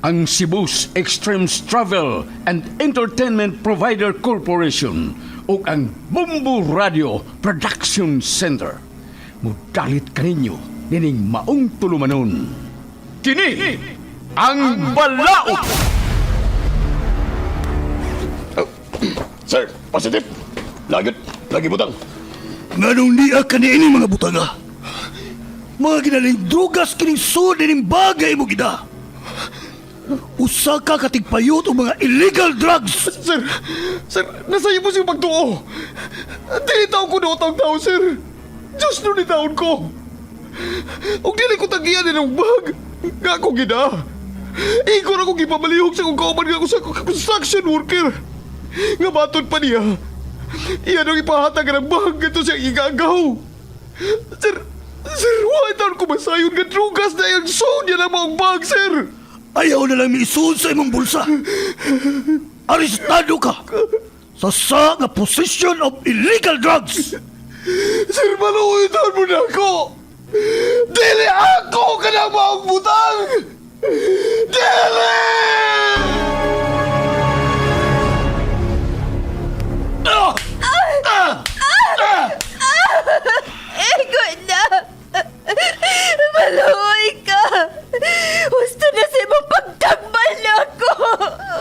ang Cebu's Extremes Travel and Entertainment Provider Corporation o ang Bumbu Radio Production Center. Mudalit kaninyo dining maong tulumanon. Kini ang Balaod! Sir, positive. Lagi butang. Nganong niya kanini mga butaga? Mga ginaling drugas kining sud dining bagay mo gida. Usa ka katigpayot o mga illegal drugs. Sir, nasa iyo po siyang pagtuo. Dili taon ko na utang tao, sir. Diyos nun ni taon ko. Huwag dili ko tagiyan ng bag. Nga ako gina. Ikaw na kong ipamalihog sa kong kauman nga ako sa construction worker. Nga batod pa niya. Iyan ang ipahatag ng bag ito siyang igagaw. Sir, why taon ko masayon nga drugas na yung sound niya ng mga bag, sir? Ayaw na lang miisuon sa imong bulsa. Arestado ka sa nga possession of illegal drugs. Sir, maluwitan mo na ako! Dili ako ka na maong butang! Dili! Ego na! Maluoy ka! Gusto na sa imong pagtambal na ako!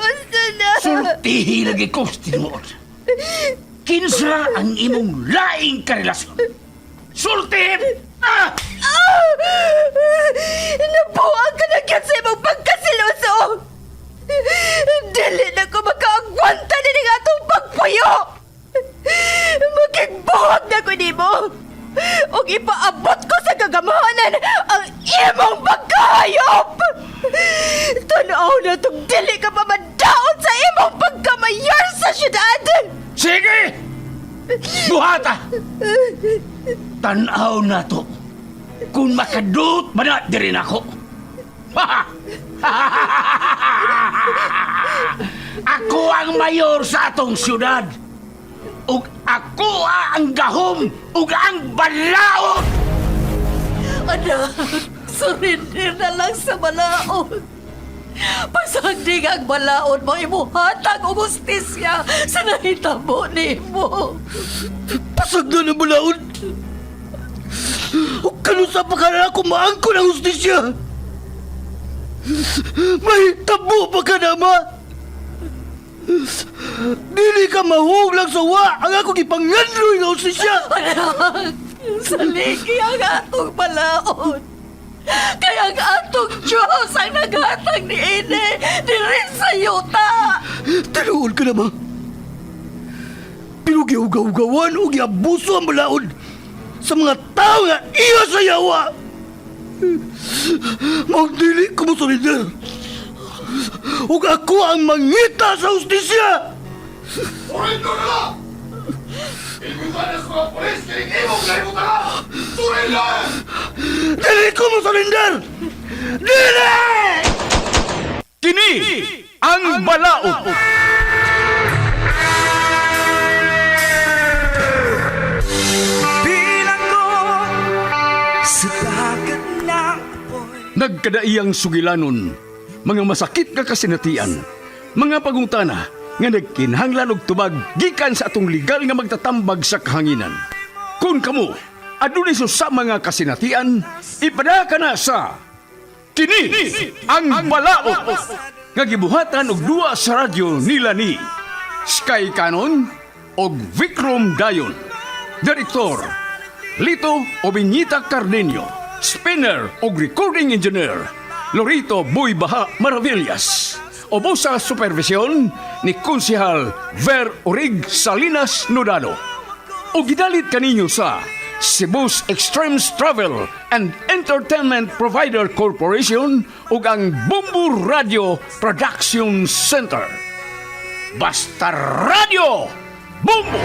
Gusto na! Sultihi lagi ko, tinuod. Kinsa ang imong laing karelasyon? Sultihin! Nabuang ka na kyan sa imong pagkasiloso! Dili na ko makaagwanta na ng atong pagpuyo! Magigbuhag na ko nimo! O ipaabot ko sa gagamahanan ang imong pagkahayop! Tanaw na itong dili ka pa madaon sa imong pagkamayor sa syudad! Sige! Buhata! Tanaw na to. Kung makadut man na din ako. Ako ang mayor sa atong syudad. Ug ako ang gahom ug ang balaod. Anak, surrender na lang sa balaod. Pasagdig ang balaod mo, imuhatag o justisya sa nahitabo ni mo. Pasagda na balaod. O kanusa pa ka na ako maangko ng justisya. May tabo pa ka na, ma. Dili ka mahuglang sa wa ang akong ipangandroy ng justisya. Anak, saligi ang atong balaod. Kaya ang atong Diyos ang naghatag ni Ine diri sa yuta. Tinuod ka na, ma. Pero giugaw-gawan o giabuso ang balaod sa mga tao nga iya sa yawa. Magdili ko mo solider. Ug ako ang mangita sa justisya. Surrender na lang! Ikusanas ko ang polis kaya imong lahibutan ka! Surrender! Dili ko mo solider. Dili! Kini ang Balaod. Nagkadaiyang sugilanon, mga masakit nga kasinatian, mga pagungtana nga nagkinhanglan og tubag gikan sa atong legal nga magtatambag sa kahanginan. Kung kamo adunay sa mga kasinatian, ipada ka na sa Kini ang Balaod nga gibuhatan og duwa sa radyo nila ni Sky Canon og Vikram Dayon. Direktor Lito Obiñita Cardenio. Spinner o recording engineer Lorito Boy Baha Maravillas. Obo sa supervisyon ni Konsehal Ver Orig Salinas Nodalo. O gidalit kaninyo sa Cebu's Extremes Travel and Entertainment Provider Corporation ug ang Bumbu Radio Production Center. Basta Radio Bumbu!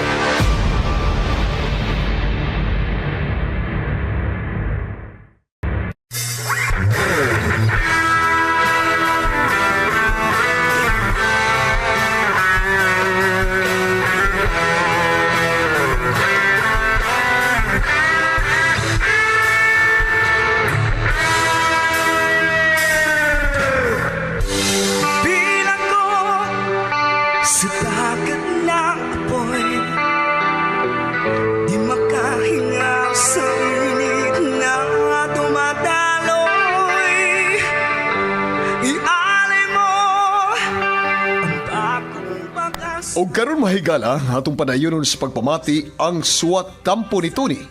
O karon mahigala atong padayonon sa pagpamati ang suwat tampo ni Tony.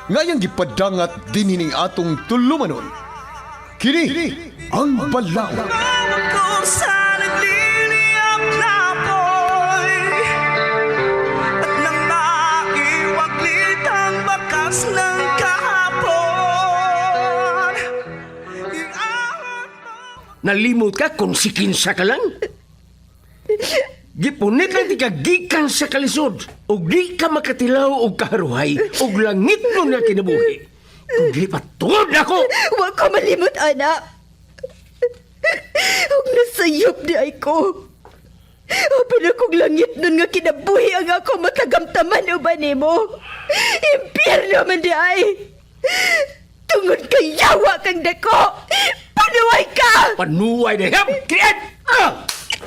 Ngayang gipadangat dinhining atong tulumanon. Kini ang balaw. Kung sa nagliliyap na apoy at nang maiwaglit ang bakas ng kahapon. Iawat mo. Nalimot ka kung sikinsa ka lang? Gipunit lang ti ka gikan sa kalisod o di ka makatilaw o kaharuhay o langit mo na kinabuhi. Kung di patungod ako! Huwag ko malimot, anak. Huwag nasayop di ay ko. Apin akong langit nun nga kinabuhi ang ako matagamtaman o ba ni mo? Impyerno man di ay. Tungod kay yawa kang dako. Panuway ka! Panuway na hap! Kriyan!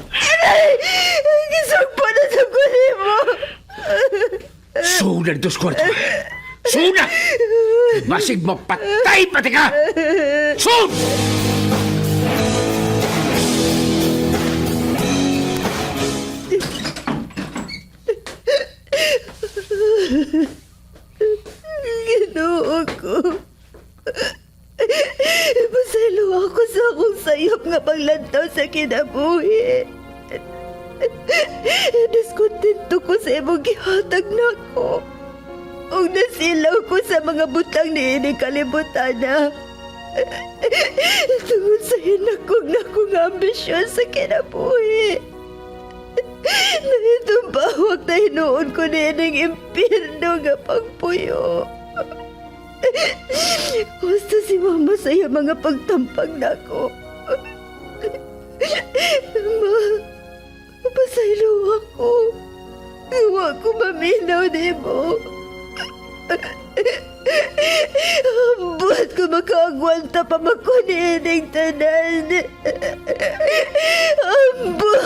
Aray! Gisugpo na sa kuli mo. Sunan dos kwarto. Sunan! Basig mapatay pati ka! Sun! Ginoo ko. Pasaylo ako sa akong sayop nga paglantaw sa kinabuhi. Diskontento ko sa imong gihatag na ko. O nasilaw ko sa mga butang ni ini kalibutan na. Tungod sa hinakog na kong ambisyon sa kinabuhi. Na itong bawag na hinuon ko ni ining impirno nga pagpuyo. Gusto si mama sa iya mga pagtampag na ko. Pasaylo ako. Huwag ko maminaw di mo. Ambot ko makaagwanta pa makuninig tanan. Ambot!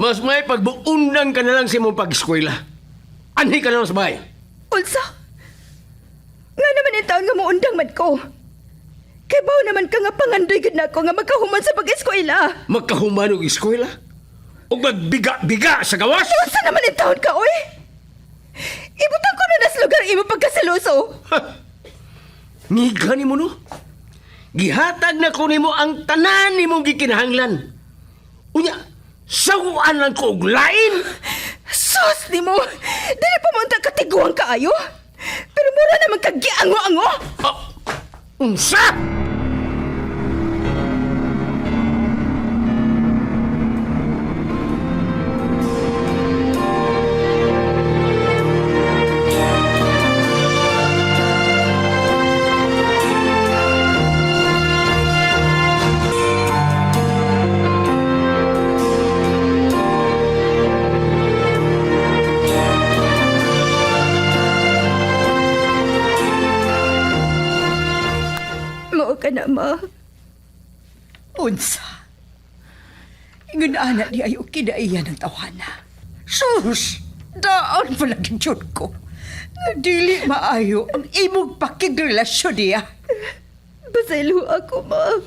Mas may pagbuundang ka na lang sa mong pag-eskwela. Anhi ka na lang sa bahay. Ulsa? Nga naman yung taon nga muundang man ko. Kay bao naman ka nga pangandoy gid na ko nga magkahuman sa pag-eskwela. Magkahuman og eskwela? O magbiga-biga sa gawas? Ulsa naman yung taon ka, oy? Ibutang ko na nas lugar imo pagkasiloso. Ha! Ngiga ni mo no? Gihatag na ko nimo ang tanan nimong gikinahanglan. Unya, sawaan lang ko og lain. Sus ni mo! Dili pa mo ang katiguang kaayo? Pero mura naman kagiango-ango! Ah, unsa? Mao ka na, ma. Unsa? Ingon anak di ayo kidaiyan ng tawana. Sus! Daon pala gidyod ko. Dili maayo ang imong pakigrelasyon niya. Pasaylo ako, ma.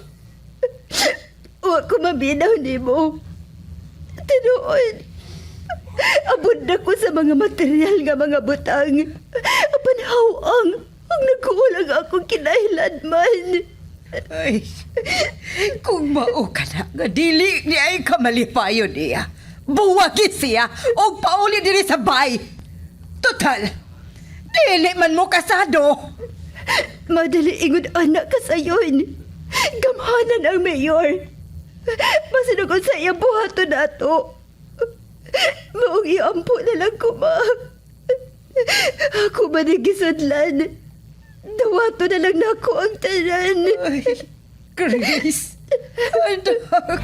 Huwag ko mabinaw ni mo. Tinuod. Abot na ko sa mga material nga mga butang. Apan hawang. Ang nagkuulang akong kinailan man. Ay, kung mao ka na, nga dili ni ay kamalipayo niya. Buwagi siya o pauli diri sa bay. Total, dili man mo kasado. Madali ingod anak ka sayon. Gamhanan ang mayor. Masinugod sa iya buhato nato. Maong iampo na lang ko, ma. Ako ba nagisudlan? Dawato na lang nako ang tanan. Ay, Grace. Anak.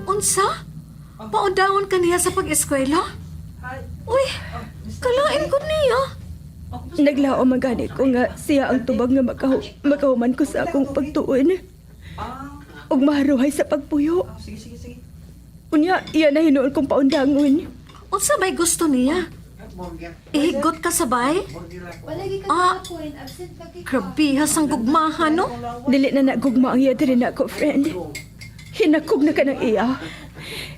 Unsa? Paudawon ka niya sa pag-eskwela? Uy, kalain ko niya. Naglao magani ko nga siya ang tubag nga makahuman ko sa akong pagtuon. Og maharuhay sa pagpuyo. Unya, iya na hinuon kong paundangon. Unsa ba'y gusto niya? Ihigot ka sabay? Krabihas ang gugmahan, no? Dili na nagugma ang iya diri na ako, friend. Hinakog na ka ng iya.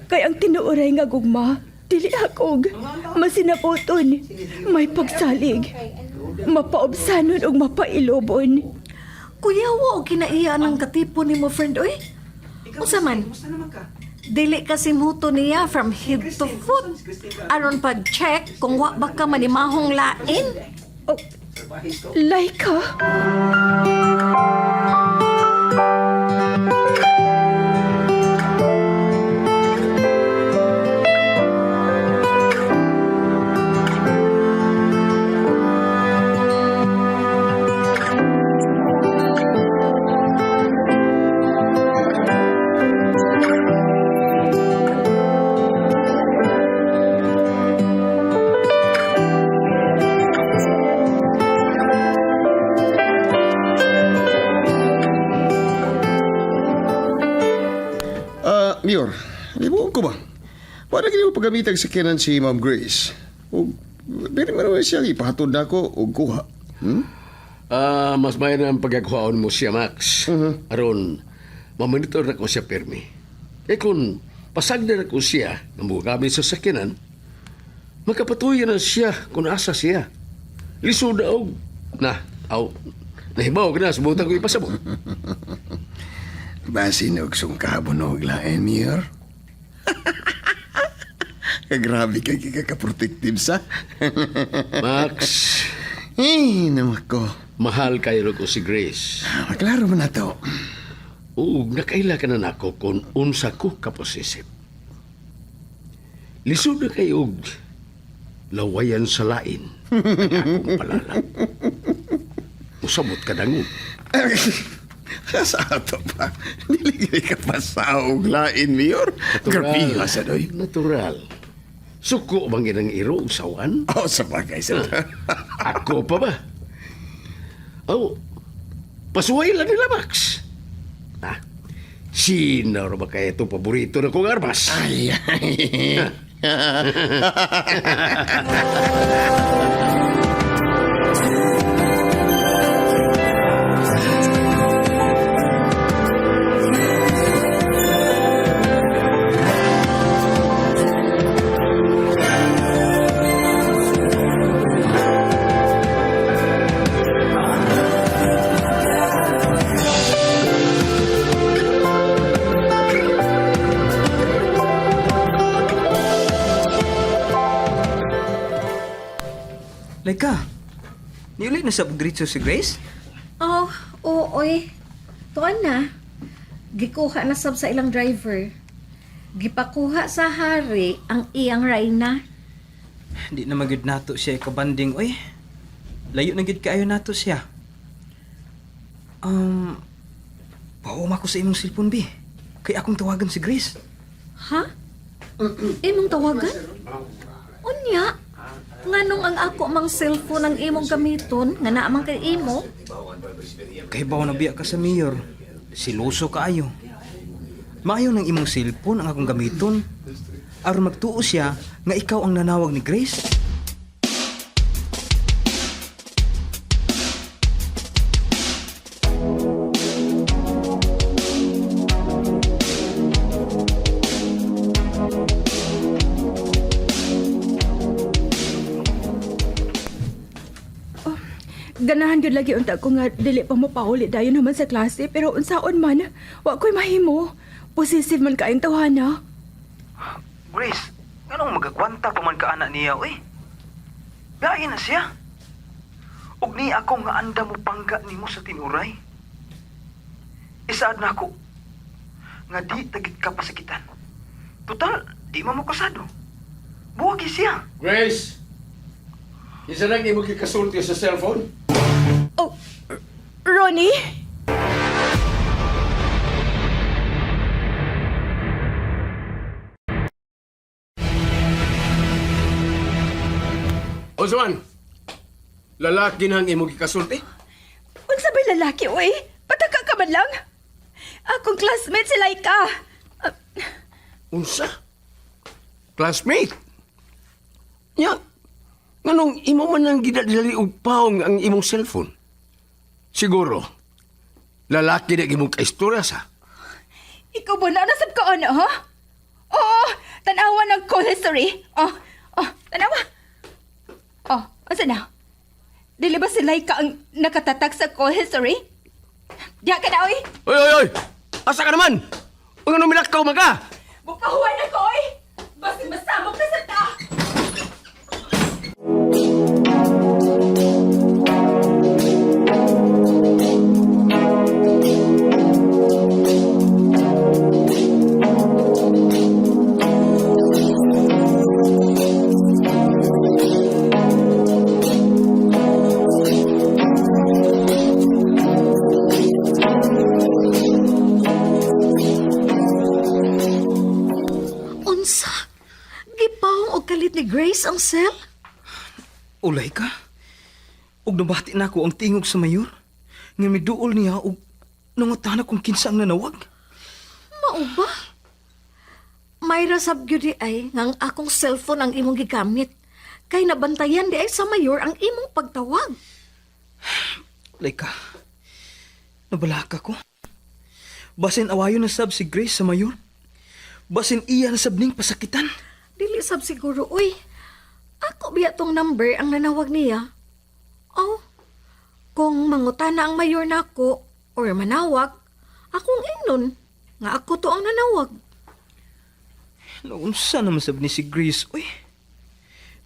Kay ang tinuoray nga gugma, dili akog. Masinapoton, may pagsalig. Mapaobsanon og mapailobon. Kuya, wa kinaiya ng katipo ni mo, friend, uy. Unsa man? Dili kasi muto niya from head to foot. Aron pag-check kung wa ba ka manimahong lain. Oh, Laika? Mayor, libuon ko ba? Para kini mo pagamitan sa kinan si Ma'am Grace. O, dili man naman siya ipahatod na ako o kuha. Mas may na ang pagkakuhaon mo siya, Max. Aron, mamonitor na ko siya permi. Eh kung pasag na ko siya na mugamit sa sakinan, makapatuyan na siya kung asa siya. Lisod na og. Nahibaw ka na, subutan ko ipasabot. Basin og sungkabon og lain, Mayor. Grabe ka kaka-protective sa. Max, Namak ko. mahal kayo ko si Grace. Maklaro man na to. Ug nakaila ka na nako kung unsa ko kaposisip. Lisod na kayo og lawayan sa lain. Kaya akong palalang. Usabot ka dangon. Sa ato pa. Niligay ka pa sa og lain, Mayor. Grabe sa doy. Natural. Suko bang inang iro usawan? Oh, sa bagay sa Ako pa ba? Oh, pasuway lang nila, Max. Sino ba kaya itong paborito na kong armas? Ay. Laika, niuli na sa pagdiritso si Grace? Oh, oy. Tuan na. Gikuha na sab sa ilang driver. Gipakuha sa hari ang iyang rayna. Di na magid nato siya kabanding, oy. Layo na gid kaayo nato siya. Pauma ko sa imong cellphone, bi. Kay akong tawagan si Grace. Ha? Imong tawagan? Unya? Nganong ang ako mang cellphone ang imong gamiton nga naamang kay imo? Kay bawa na biya ka sa mayor. Siluso kaayo. Maayo ng imong cellphone ang akong gamiton. Aron magtuo siya nga ikaw ang nanawag ni Grace. Ganahan gyud lagi unta ko nga dili pa mo pauli dayon naman sa klase pero unsaon man wa ko'y mahimo. Possessive man kaayong tawhana. Grace, anong magagwanta pa man ka anak niya, uy? Gain na siya. Ug ni ako nga anda mo pangga nimo sa tinuray. Isaad na ako nga di tagit ka pasakitan. Total, di man mo kasado. Buwagi siya. Grace! Isa nang imo kikasulti sa cellphone? Oh, Ronnie? Osman! Lalaki nang imo kikasulti? Unsa bay lalaki, uy? Pataka ka man lang? Akong classmate si Laika. Unsa? Classmate? Nya, nganong imo man nang gidadali og paong ang imong cellphone? Siguro, lalaki na imong kaistorya sa. Ikaw ba na nasab ka ana, ha? Oo, tanawa ng call history. Tanawa. Asa na? Dili ba si Laika ang nakatatak sa call history? Diya ka na, uy. Oy! Asa ka naman? Ang anong milakaw maga? Bukahuan ako, uy. Basta masamok na sa ta. Unsa? Gipawong og kalit ni Grace ang cell? Ulay ka? Ug nabati na ako ang tingog sa mayor. Nga miduol niya ug nangutana kung kinsa ang nanawag. Mao ba? Mayra sab gyud di ay nga ang akong cellphone ang imong gigamit. Kay nabantayan di ay sa mayor ang imong pagtawag. Ulay ka. Nabalaka ko. Basin awayon na sab si Grace sa mayor. Basin iya na sab ning pasakitan. Dili sab siguro, uy. Ako biya tong number ang nanawag niya. Oh, kung mangutana ang mayor nako or manawag, akong ingnon nga ako to ang nanawag. Naunsa naman sab ni si Grace, uy.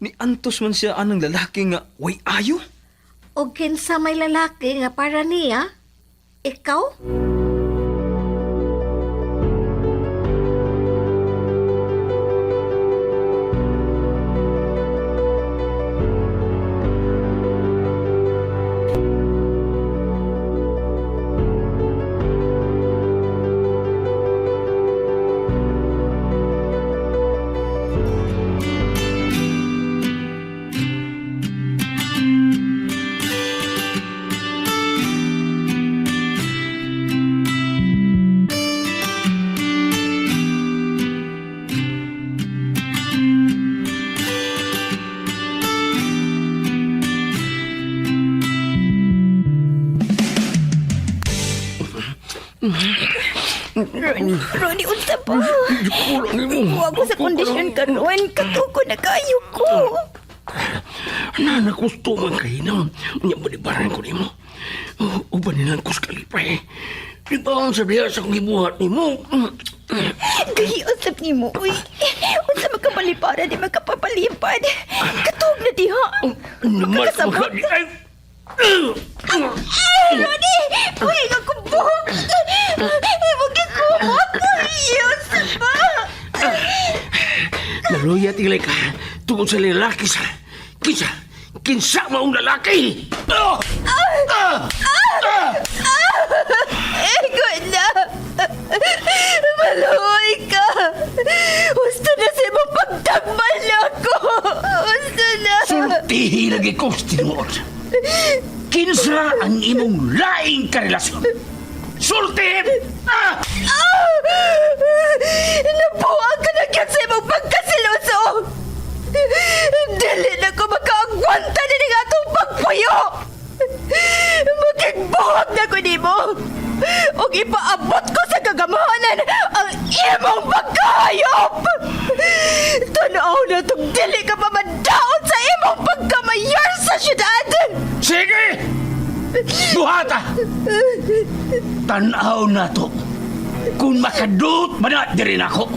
Ni antos man siya anang lalaki nga way ayo. O kinsa may lalaki nga para niya, ikaw? Ronnie, unsa pa? Kulang imo. Wa ko sa kondisyon kanuan. Katuko na kayo ko. Nana, gusto man kayo na. Unya balibaran ko nimo. Uban nilang kus kalipay. Di ba ang sabihan sa kong ibuhat nimo? Gahi usap ni mo, uy. Unsa makapalipad, di makapapalipad. Katog na diha. Makakasabot. Ay! Ronnie! Uy, ako buhok. Huwag kumot. Usap pa. Naruyat ilay ka tungkol sa lalaki sa... Kinsa maong lalaki! Good na. Maluoy ka. Gusto na siya mong pagdagmal ako. Gusto na. Sultihi lagi kong tinuod. Kinsa ang imong laing karelasyon? Sultihin! Nabuwag ka na kyan sa imong pagkasiloso. Dili na ko makaagwanta na ng atong pagpuyo. Magigbuhag na ko ni mo. O ipaabot ko sa kagamahanan ang imong pagkahayop. Tanaw na itong dili ka mamadaon sa imong pagkamayor sa syudad. Sige! Bata! Tanaw na to. Kung makadut ba na din ako?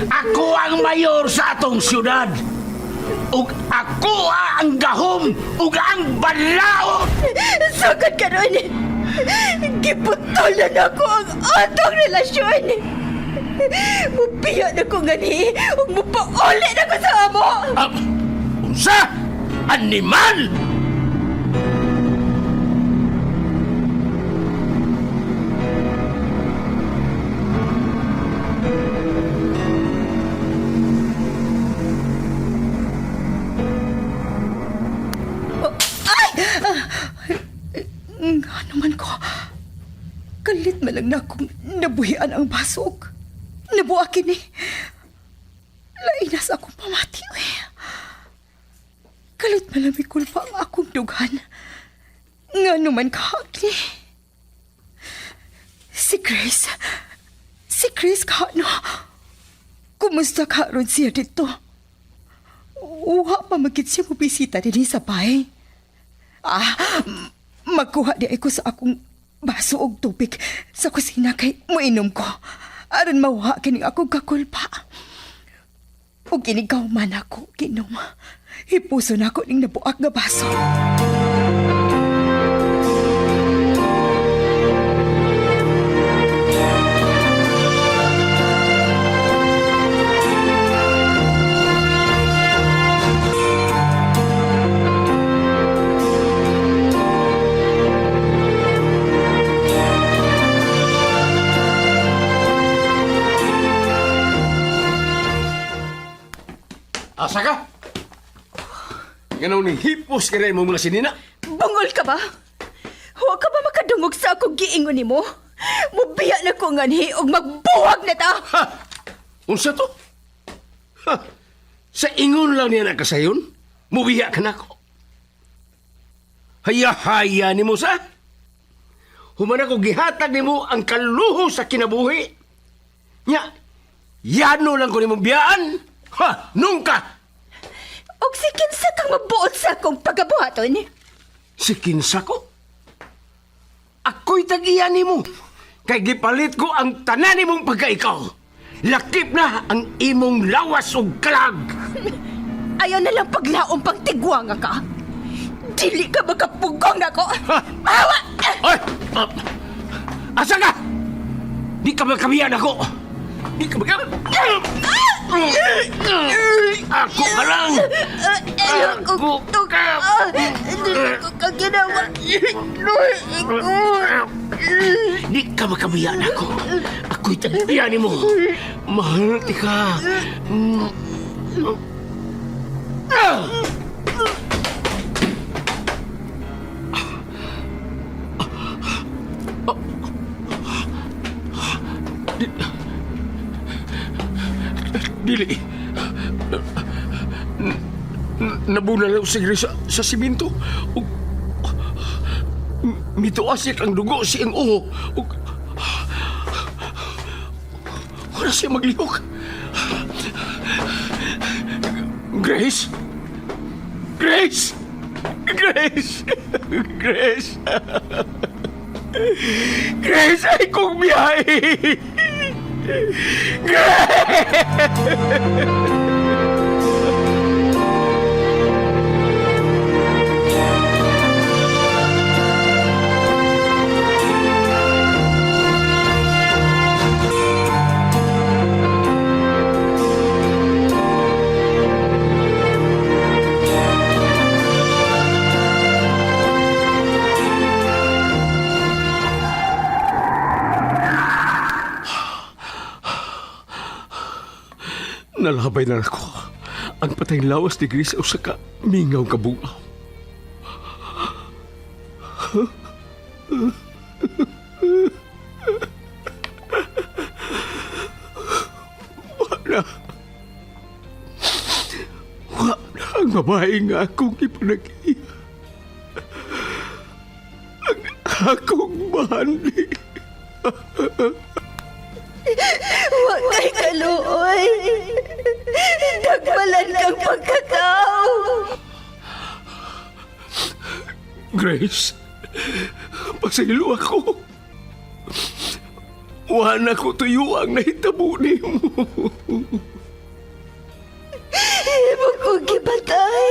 Ako ang mayor sa atong syudad. Ug ako ang gahom ug ang balaod. Sagad ka ron! Giputolan ako ang atong relasyon! Mubiya na ko nga ni, ug mupauli na ko sa amo! Unsa? Animal! Nga naman ko. Kalit man lang na akong nabuhian ang basog. Nabuakin eh. Lainas akong pamati eh. Kalit man lang may kulpa ang akong dugan. Nga naman kahagli. Si Grace. Si Grace ka, no? Kumusta ka ron siya dito? Uha pa magkit siya mo bisita din sa bahay. Magkuha di ako sa akong baso og tubig sa kusina kay moinom ko. Aron mawha kini akong kakulpa. O ginigaw man ako, ginom. Hipuso na ako ning nabuak nga baso. Asa ka? Ganaw ni hipos ka rin mo mga sinina? Bungol ka ba? Huwag ka ba makadungog sa akong giingon ni mo? Mubiya na ko nga ni, ug magbuwag na ta! Ha! Unsa to? Ha! Sa ingon lang niya nakasayon, mubiya ka na ako. Haya-haya ni mo sa? Humana ko gihatag ni mo ang kaluho sa kinabuhi. Nya, yano lang ko ni mong biyaan. Ha! Nungka! Og si kinsa kang mabuot sa akong pagabuhaton? Si kinsa ko? Ako'y tag-iya ni mo. Kay gipalit ko ang tanan ni mong pagkaikaw. Lakip na ang imong lawas o kalag. Ayaw na lang paglaong pang tigwanga ka. Dili ka magkapugong na ko. Mahawa! Ay! Asa ka? Di ka magkabiyan ako. Di ka magkabiyan. Ako ka lang. Ako ka. Ginawa. Di ka magkabiyan ako. Ako'y tabiyan mo. Mahal ka. Dili. Nabuna lang si Grace sa siminto. Mituasit ang dugo siyang uho. Wala siya maglihok. Grace? Grace! Grace! Grace! Grace ay kong biyahe! Nalabay na ako ang patay lawas ni Grace o saka mingaw kabungaw. Wala ang babae nga akong ipanag-iya. Ang akong mahali. Huwag kay kaluoy. Nagbalan kang pagkakaw. Grace, pasaylo ako. Wala ko tuyo ang nahitabo ni mo. Imo kong gipatay.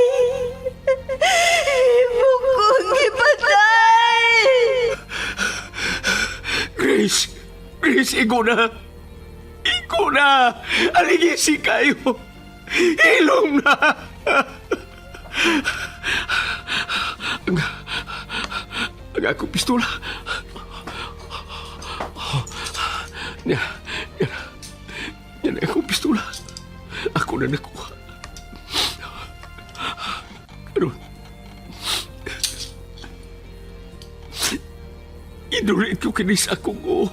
Imo kong gipatay. Grace, igo na. Igo na. Aligisi kayo. Hilom na. Ang akong pistola. Yan akong pistola. Ako na nakuha. Karon, inulit ko kinis akong o.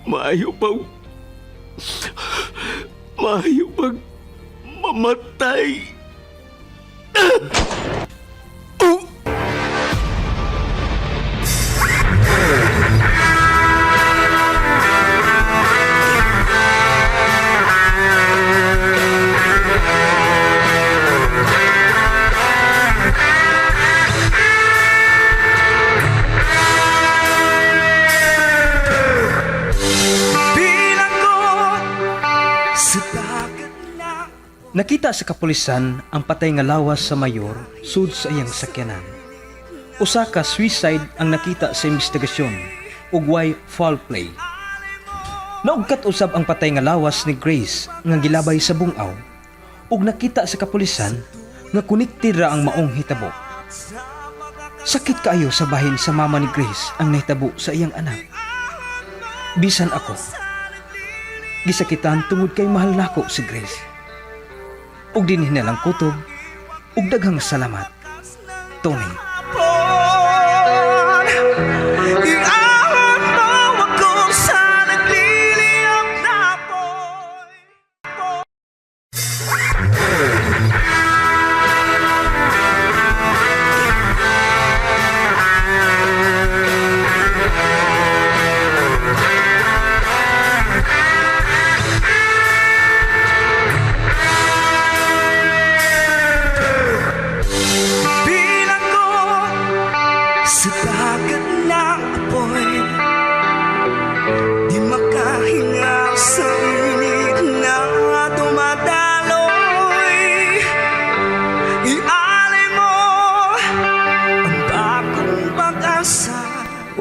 Maayo pang mamatay. Nakita sa kapulisan ang patay nga lawas sa mayor sud sa iyang sakyanan. Usa ka suicide ang nakita sa investigasyon ug way foul play. Naugkat usab ang patay nga lawas ni Grace nga gilabay sa bungaw ug nakita sa kapulisan nga connected ra ang maong hitabo. Sakit kaayo sa bahin sa mama ni Grace ang nahitabo sa iyang anak. Bisan ako, gisakitan tungod kay mahal nako si Grace. Ug dinhi na lang kutob ug daghang salamat, Tony.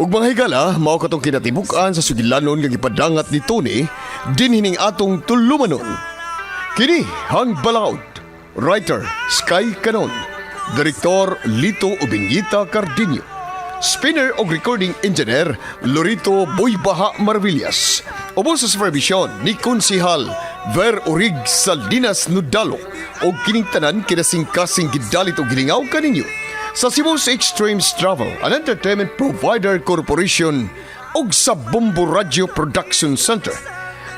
Ug mga higala, mao katong kinatibuk-an sa sugilanon nga gipadangat ni Tony dinhining atong tulumanon. Kini hang balaod. Writer Sky Canon, Direktor Lito Ubingita Cardinio, Spinner o recording engineer Lorito Boybaha Marvillas. Ubo sa supervision ni Konsihal Ver Orig Saldinas Nudalo o kining tanan kinasing-kasing gidalit o gilingaw kaninyo sa Cebu's Extremes Travel and Entertainment Provider Corporation ug sa Bombo Radio Production Center.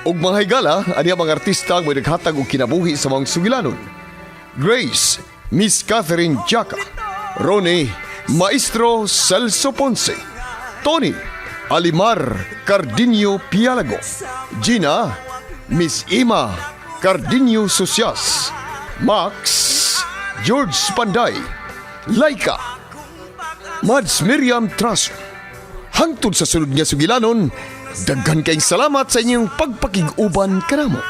Ug mga higala, ani ang mga artista ang may naghatag og kinabuhi sa mga sugilanon. Grace, Miss Catherine Jaca. Ronnie, Maestro Celso Ponce. Tony, Alimar Cardinio Pialago. Gina, Miss Ima Cardinio Socias. Max, George Panday. Laika, Mads Miriam Traso. Hangtod sa sunod nga sugilanon, daghan kayong salamat sa inyong pagpakig-uban kanamo.